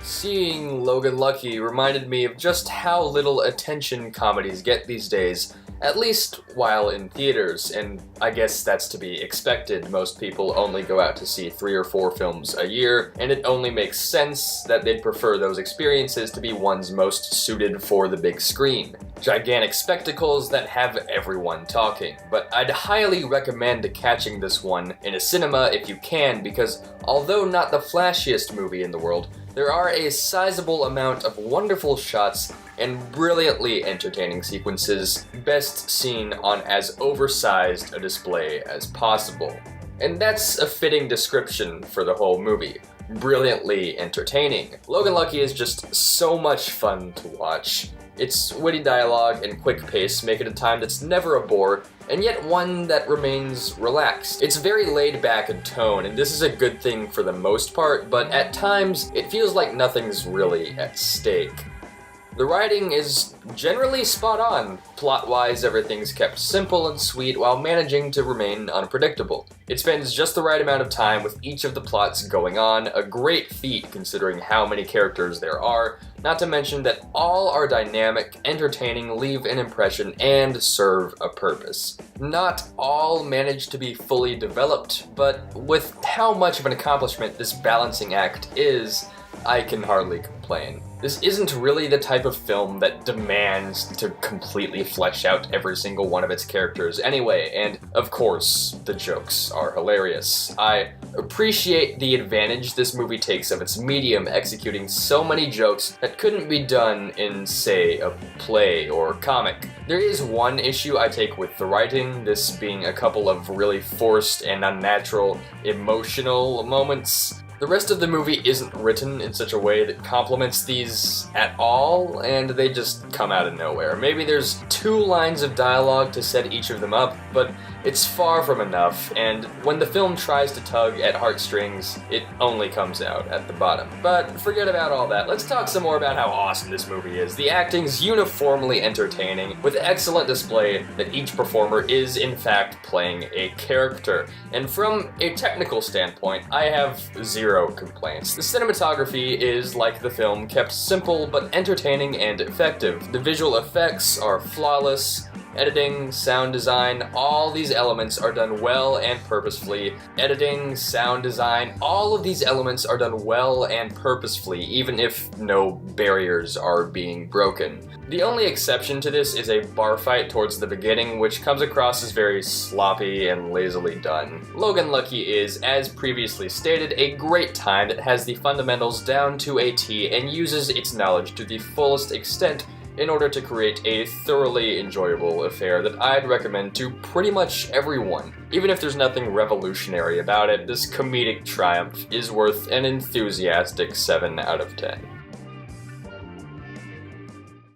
Seeing Logan Lucky reminded me of just how little attention comedies get these days, at least while in theaters, and I guess that's to be expected. Most people only go out to see 3 or 4 films a year, and it only makes sense that they'd prefer those experiences to be ones most suited for the big screen. Gigantic spectacles that have everyone talking. But I'd highly recommend catching this one in a cinema if you can, because although not the flashiest movie in the world, there are a sizable amount of wonderful shots and brilliantly entertaining sequences, best seen on as oversized a display as possible. And that's a fitting description for the whole movie. Brilliantly entertaining. Logan Lucky is just so much fun to watch. Its witty dialogue and quick pace make it a time that's never a bore, and yet one that remains relaxed. It's very laid back in tone, and this is a good thing for the most part, but at times it feels like nothing's really at stake. The writing is generally spot on. Plot-wise, everything's kept simple and sweet while managing to remain unpredictable. It spends just the right amount of time with each of the plots going on, a great feat considering how many characters there are, not to mention that all are dynamic, entertaining, leave an impression, and serve a purpose. Not all manage to be fully developed, but with how much of an accomplishment this balancing act is, I can hardly complain. This isn't really the type of film that demands to completely flesh out every single one of its characters anyway, and of course, the jokes are hilarious. I appreciate the advantage this movie takes of its medium, executing so many jokes that couldn't be done in, say, a play or comic. There is one issue I take with the writing, this being a couple of really forced and unnatural emotional moments. The rest of the movie isn't written in such a way that complements these at all, and they just come out of nowhere. Maybe there's 2 lines of dialogue to set each of them up, but it's far from enough, and when the film tries to tug at heartstrings, it only comes out at the bottom. But forget about all that. Let's talk some more about how awesome this movie is. The acting's uniformly entertaining, with excellent display that each performer is in fact playing a character. And from a technical standpoint, I have 0 complaints. The cinematography is, like the film, kept simple but entertaining and effective. The visual effects are flawless. Editing, sound design, all these elements are done well and purposefully. Editing, sound design, all of these elements are done well and purposefully, even if no barriers are being broken. The only exception to this is a bar fight towards the beginning, which comes across as very sloppy and lazily done. Logan Lucky is, as previously stated, a great time that has the fundamentals down to a T and uses its knowledge to the fullest extent in order to create a thoroughly enjoyable affair that I'd recommend to pretty much everyone. Even if there's nothing revolutionary about it, this comedic triumph is worth an enthusiastic 7 out of 10.